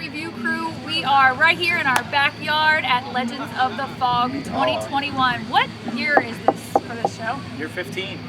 Review Crew. We are right here in our backyard at Legends of the Fog 2021. What year is this for this show? Year 15.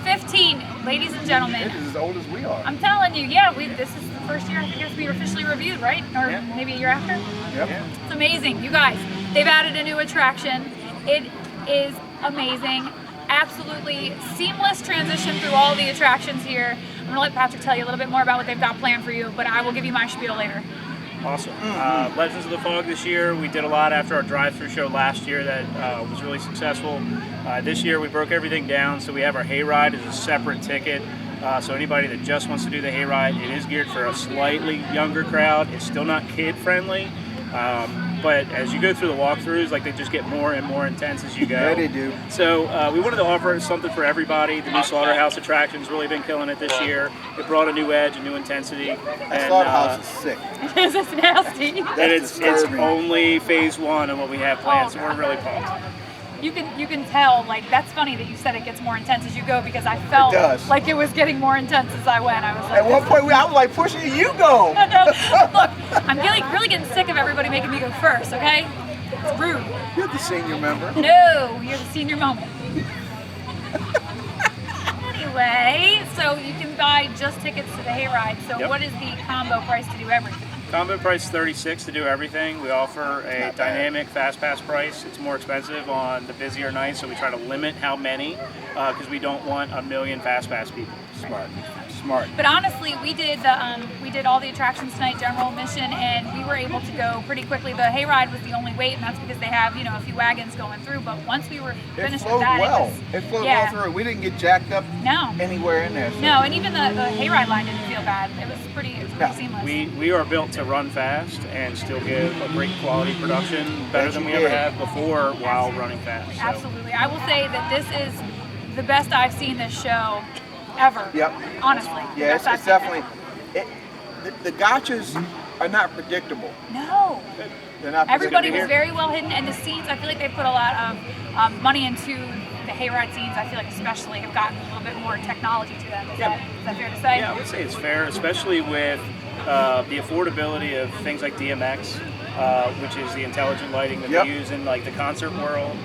15, ladies and gentlemen. It is as old as we are. I'm telling you, yeah, this is the first year I guess we were officially reviewed, right? Or maybe a year after? Yep. Yeah. It's amazing. You guys, they've added a new attraction. It is amazing. Absolutely seamless transition through all the attractions here. I'm going to let Patrick tell you a little bit more about what they've got planned for you, but I will give you my spiel later. Awesome. Legends of the Fog this year. We did a lot after our drive-through show last year that was really successful. This year we broke everything down, so we have our hayride as a separate ticket. So anybody that just wants to do the hayride, it is geared for a slightly younger crowd. It's still not kid-friendly, but as you go through the walkthroughs, like they just get more and more intense as you go. Yeah, they do. So we wanted to offer something for everybody. The new Slaughterhouse attraction's really been killing it this year. It brought a new edge, a new intensity. That slaughterhouse is sick. It's nasty. And it's only phase one of what we have planned, so we're really pumped. You can tell, like, that's funny that you said it gets more intense as you go, because I felt like it was getting more intense as I went. I was like, at one point I was like pushing you go. Look, I'm really getting sick of everybody making me go first, okay? It's rude. You're the senior member. No, you're the senior moment. Anyway, so you can buy just tickets to the hayride. So what is the combo price to do everything? Combo price is $36 to do everything. We offer a dynamic fast pass price. It's more expensive on the busier nights, so we try to limit how many because we don't want a million fast pass people. Smart. But honestly, we did all the attractions tonight, general admission, and we were able to go pretty quickly. The hayride was the only wait, and that's because they have a few wagons going through. But once we were finished with that, it flowed well through. We didn't get jacked up anywhere in there. So. No, and even the hayride line didn't feel bad. It was pretty seamless. We are built to run fast and still give a great quality production, better than we ever have before while running fast. So. Absolutely. I will say that this is the best I've seen this show ever. Yep. Honestly. Yeah, it's definitely. The gotchas are not predictable. No. They're not. Everybody was very well hidden, and the scenes, I feel like they put a lot of money into the hayride scenes. I feel like especially have gotten a little bit more technology to them. Is that fair to say? Yeah, I would say it's fair, especially with the affordability of things like DMX, which is the intelligent lighting that we use in like the concert world.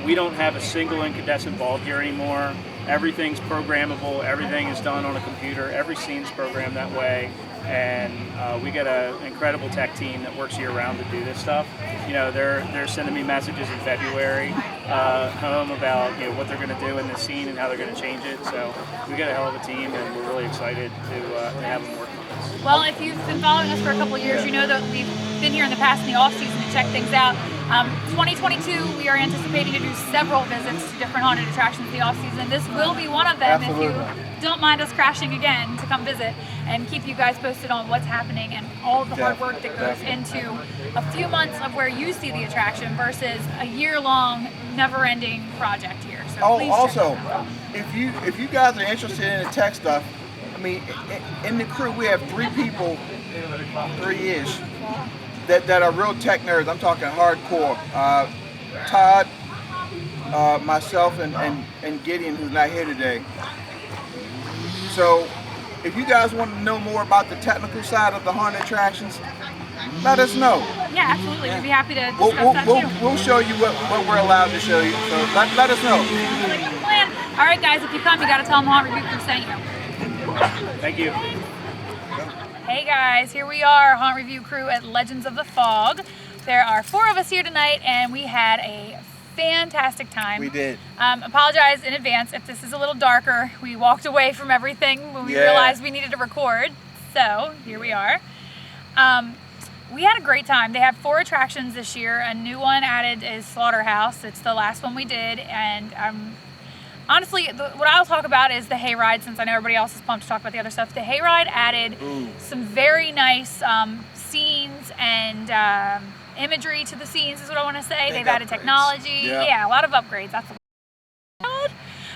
We don't have a single incandescent bulb here anymore. Everything's programmable. Everything is done on a computer. Every scene's programmed that way. And we got an incredible tech team that works year round to do this stuff. They're sending me messages in February home about what they're going to do in this scene and how they're going to change it. So we got a hell of a team, and we're really excited to have them work on this. Well, if you've been following us for a couple of years, you know that we've been here in the past in the off season to check things out. 2022, we are anticipating to do several visits to different haunted attractions in the off season. This will be one of them. If you don't mind us crashing again to come visit and keep you guys posted on what's happening and all of the hard work that goes into a few months of where you see the attraction versus a year-long, never-ending project here. So please also, if you guys are interested in the tech stuff, I mean, in the crew we have 3 people, 3-ish, that are real tech nerds. I'm talking hardcore. Todd, myself, and Gideon, who's not here today. So, if you guys want to know more about the technical side of the haunted attractions, let us know. Yeah, absolutely. We'd be happy to discuss that too. We'll show you what we're allowed to show you. So let us know. Like the plan. All right, guys. If you come, you got to tell them Haunt Review Crew sent you. Thank you. Hey guys, here we are, Haunt Review Crew at Legends of the Fog. There are 4 of us here tonight, and we had a fantastic time. We did. Apologize in advance if this is a little darker. We walked away from everything when we realized we needed to record. So here we are. We had a great time. They have 4 attractions this year. A new one added is Slaughterhouse. It's the last one we did, and honestly, what I'll talk about is the hayride, since I know everybody else is pumped to talk about the other stuff. The hayride added some very nice scenes and imagery to the scenes, is what I want to say. They've added technology. Yeah, a lot of upgrades. That's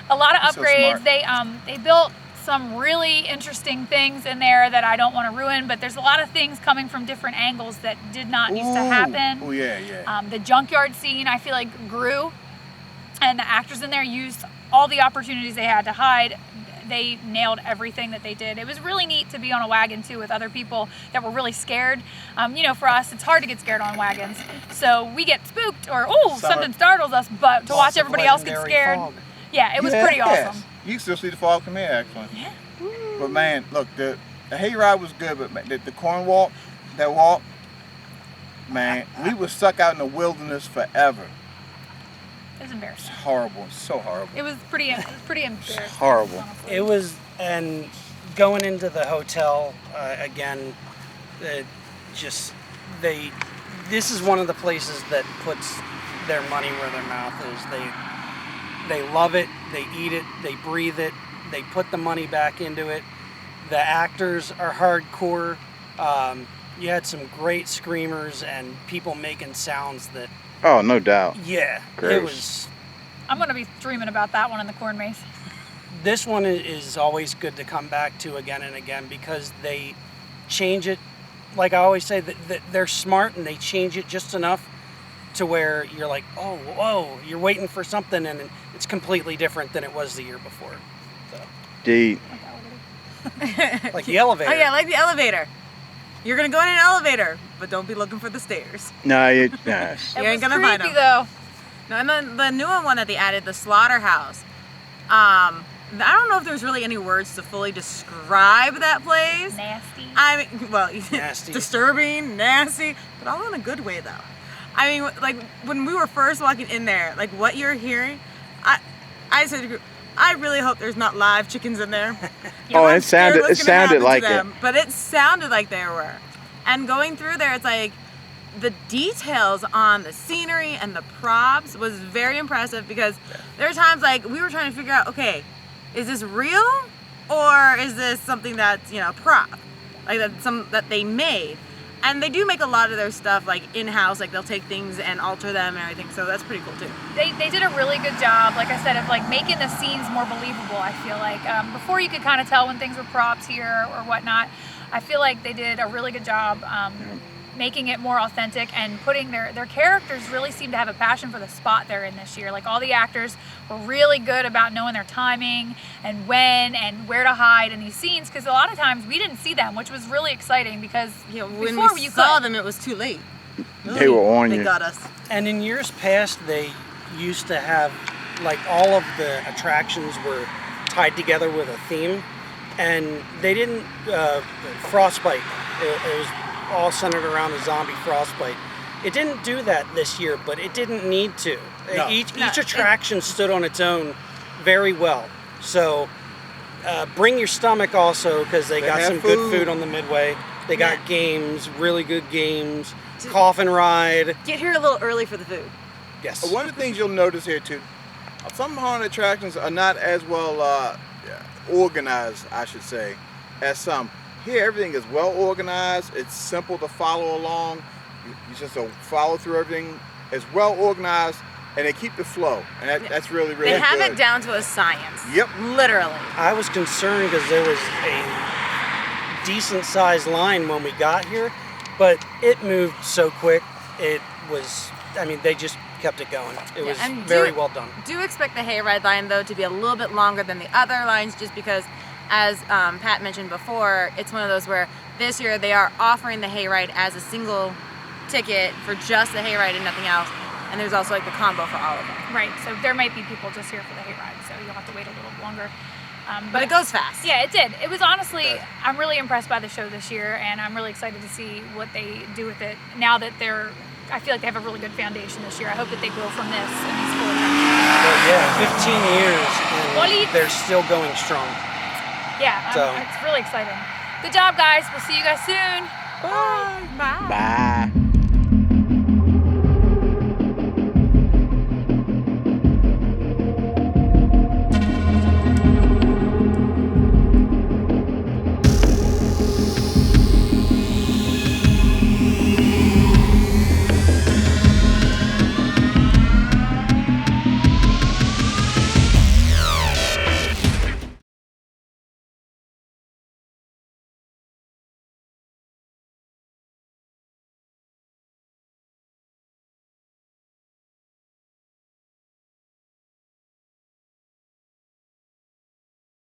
a lot of upgrades. They built some really interesting things in there that I don't want to ruin, but there's a lot of things coming from different angles that did not used to happen. Oh yeah. The junkyard scene, I feel like, grew, and the actors in there used all the opportunities they had to hide they nailed everything that they did. It was really neat to be on a wagon too with other people that were really scared. You know, for us, it's hard to get scared on wagons. So we get spooked or, something startles us, but to watch everybody else get scared. Fog. Yeah, it was pretty awesome. You can still see the fog from here, actually. Yeah. But man, look, the hayride was good, but the corn walk, that walk, man, we were stuck out in the wilderness forever. It was embarrassing. It's horrible. It's so horrible. It was pretty embarrassing. It's horrible. Honestly. It was, and going into the hotel again, this is one of the places that puts their money where their mouth is. They love it, they eat it, they breathe it, they put the money back into it. The actors are hardcore. You had some great screamers and people making sounds that. Oh, no doubt. Yeah, Gross. It was. I'm going to be dreaming about that one in the corn maze. This one is always good to come back to again and again because they change it. Like I always say, that they're smart and they change it just enough to where you're like, oh, whoa, you're waiting for something and it's completely different than it was the year before. So. Deep. Like the elevator. Oh yeah, like the elevator. You're gonna go in an elevator, but don't be looking for the stairs. No, you You ain't gonna find them. Though. No, and then the newer one that they added, the slaughterhouse. I don't know if there's really any words to fully describe that place. Nasty. I mean, well, Nasty. disturbing, nasty, but all in a good way though. I mean, like when we were first walking in there, like what you're hearing, I said to the group, I really hope there's not live chickens in there. Oh, I'm it scared sounded what's gonna happen to like them, it. But it sounded like there were. And going through there, it's like the details on the scenery and the props was very impressive because there are times like we were trying to figure out, okay, is this real or is this something that's, prop? Like that they made. And they do make a lot of their stuff like in-house, like they'll take things and alter them and everything, so that's pretty cool too. They did a really good job, like I said, of like making the scenes more believable. I feel like before you could kind of tell when things were props here or whatnot. I feel like they did a really good job making it more authentic and putting their characters really seem to have a passion for the spot they're in this year. Like all the actors were really good about knowing their timing and when and where to hide in these scenes because a lot of times we didn't see them, which was really exciting because when before we you saw them, it was too late. They were on you. They got us. And in years past, they used to have, like, all of the attractions were tied together with a theme, and they didn't, Frostbite, it was all centered around the zombie Frostbite. It didn't do that this year, but it didn't need to. No. Each attraction stood on its own very well. So bring your stomach also, because they got some good food on the Midway. They got games, really good games. Coffin ride. Get here a little early for the food. Yes. One of the things you'll notice here too, some haunted attractions are not as well organized, I should say, as some. Here everything is well organized, it's simple to follow along, you just follow through everything, it's well organized, and they keep the flow, and that's really, really good. They have it down to a science. Yep. Literally. I was concerned because there was a decent sized line when we got here, but it moved so quick. It was, they just kept it going. It was very well done. Do expect the hayride line though to be a little bit longer than the other lines just because, as Pat mentioned before, it's one of those where this year they are offering the hayride as a single ticket for just the hayride and nothing else. And there's also like the combo for all of them. Right, so there might be people just here for the hayride, so you'll have to wait a little longer. But it goes fast. Yeah, it did. It was honestly, I'm really impressed by the show this year, and I'm really excited to see what they do with it now that I feel like they have a really good foundation this year. I hope that they grow from this and these full attractions. But yeah, 15 years and they're still going strong. Yeah, it's really exciting. Good job, guys. We'll see you guys soon. Bye. Bye.